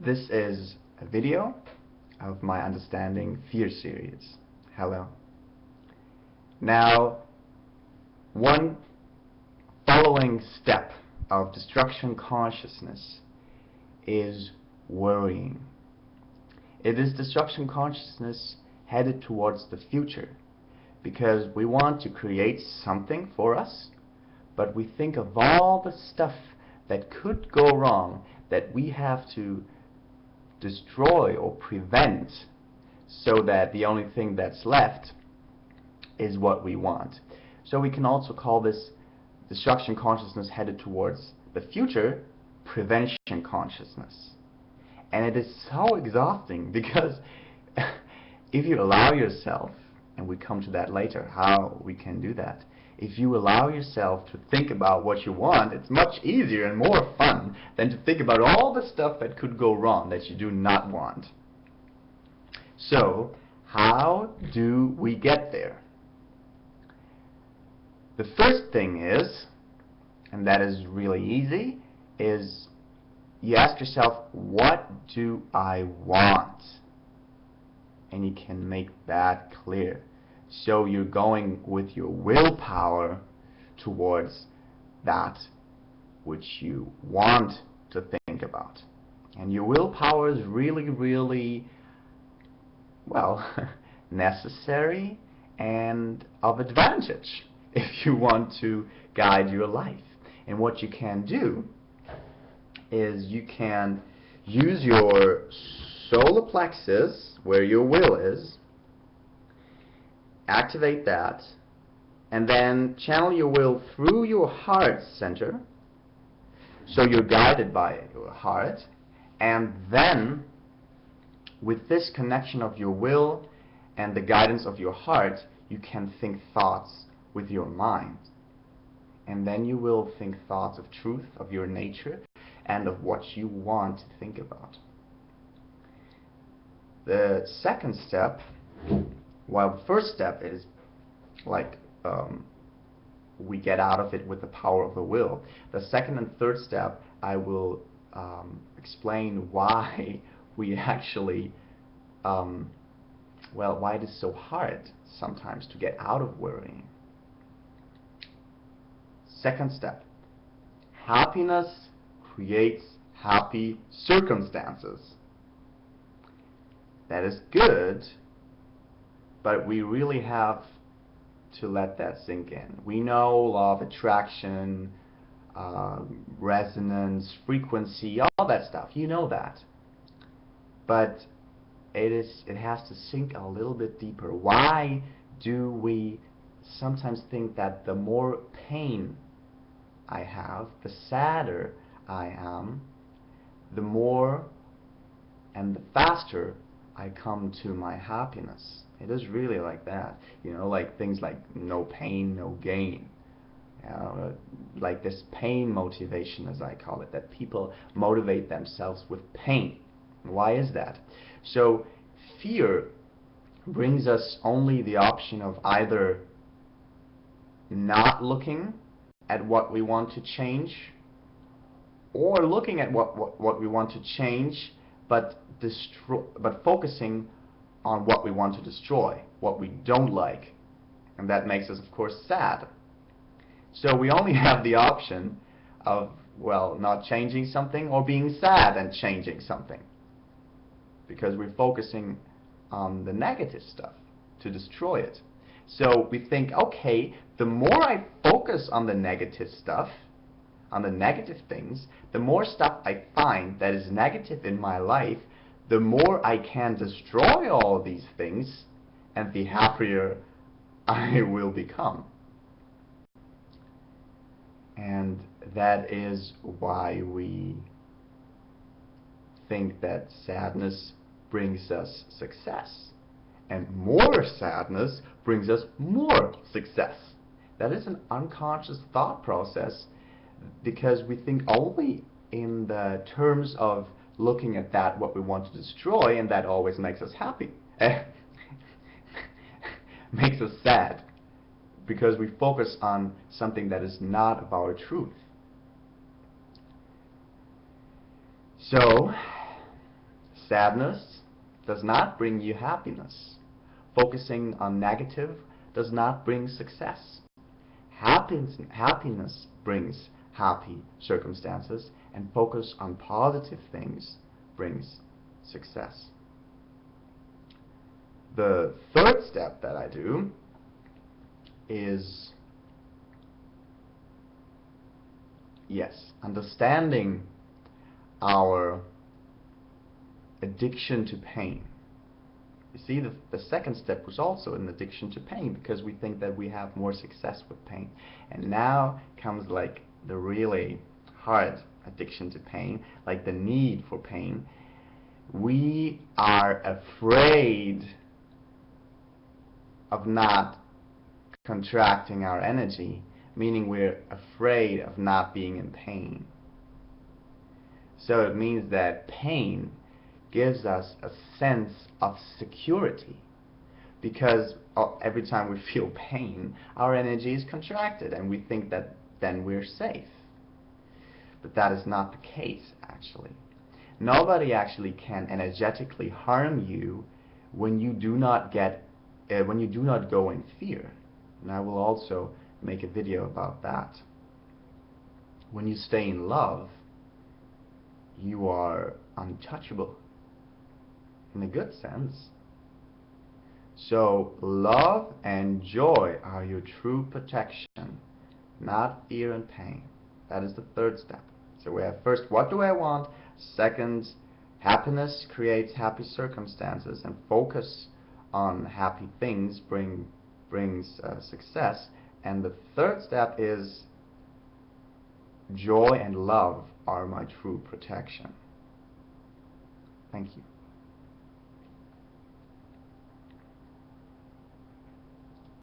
This is a video of my Understanding Fear series. Hello. Now, one following step of destruction consciousness is worrying. It is destruction consciousness headed towards the future, because we want to create something for us, but we think of all the stuff that could go wrong that we have to destroy or prevent, so that the only thing that's left is what we want. So we can also call this destruction consciousness headed towards the future prevention consciousness. And it is so exhausting, because if you allow yourself, and we come to that later, how we can do that, if you allow yourself to think about what you want, it's much easier and more fun than to think about all the stuff that could go wrong that you do not want. So, how do we get there? The first thing is, and that is really easy, is you ask yourself, what do I want? And you can make that clear. So you're going with your willpower towards that which you want to think about. And your willpower is really, really, well, necessary and of advantage if you want to guide your life. And what you can do is you can use your solar plexus, where your will is, activate that, and then channel your will through your heart center, so you're guided by your heart. And then with this connection of your will and the guidance of your heart, you can think thoughts with your mind, and then you will think thoughts of truth, of your nature, and of what you want to think about. The second step, while the first step is like we get out of it with the power of the will, the second and third step I will explain why we actually well, why it is so hard sometimes to get out of worrying. Second step, happiness creates happy circumstances. That is good, but we really have to let that sink in. We know law of attraction, resonance, frequency, all that stuff. You know that. But it has to sink a little bit deeper. Why do we sometimes think that the more pain I have, the sadder I am, the more and the faster I come to my happiness? It is really like that. You know, like things like no pain, no gain. Like this pain motivation, as I call it, that people motivate themselves with pain. Why is that? So fear brings us only the option of either not looking at what we want to change, or looking at what we want to change, but focusing on what we want to destroy, what we don't like. And that makes us, of course, sad. So we only have the option of, well, not changing something, or being sad and changing something, because we're focusing on the negative stuff to destroy it. So we think, okay, the more I focus on the negative stuff, on the negative things, the more stuff I find that is negative in my life, the more I can destroy all these things, and the happier I will become. And that is why we think that sadness brings us success, and more sadness brings us more success. That is an unconscious thought process, because we think only in the terms of looking at that what we want to destroy, and that always makes us happy. Makes us sad, because we focus on something that is not of our truth. So Sadness does not bring you happiness. Focusing on negative does not bring success. Happiness brings happy circumstances, and focus on positive things brings success. The third step that I do is, understanding our addiction to pain. You see, the second step was also an addiction to pain, because we think that we have more success with pain. And now comes like the really hard addiction to pain, like the need for pain. We are afraid of not contracting our energy, meaning we're afraid of not being in pain. So it means that pain gives us a sense of security, because every time we feel pain, our energy is contracted and we think that then we're safe. But that is not the case, actually. Nobody actually can energetically harm you when you do not go in fear. And I will also make a video about that. When you stay in love, you are untouchable, in a good sense. So love and joy are your true protection, not fear and pain. That is the third step. So we have first, what do I want? Second, happiness creates happy circumstances, and focus on happy things brings success. And the third step is, joy and love are my true protection. Thank you.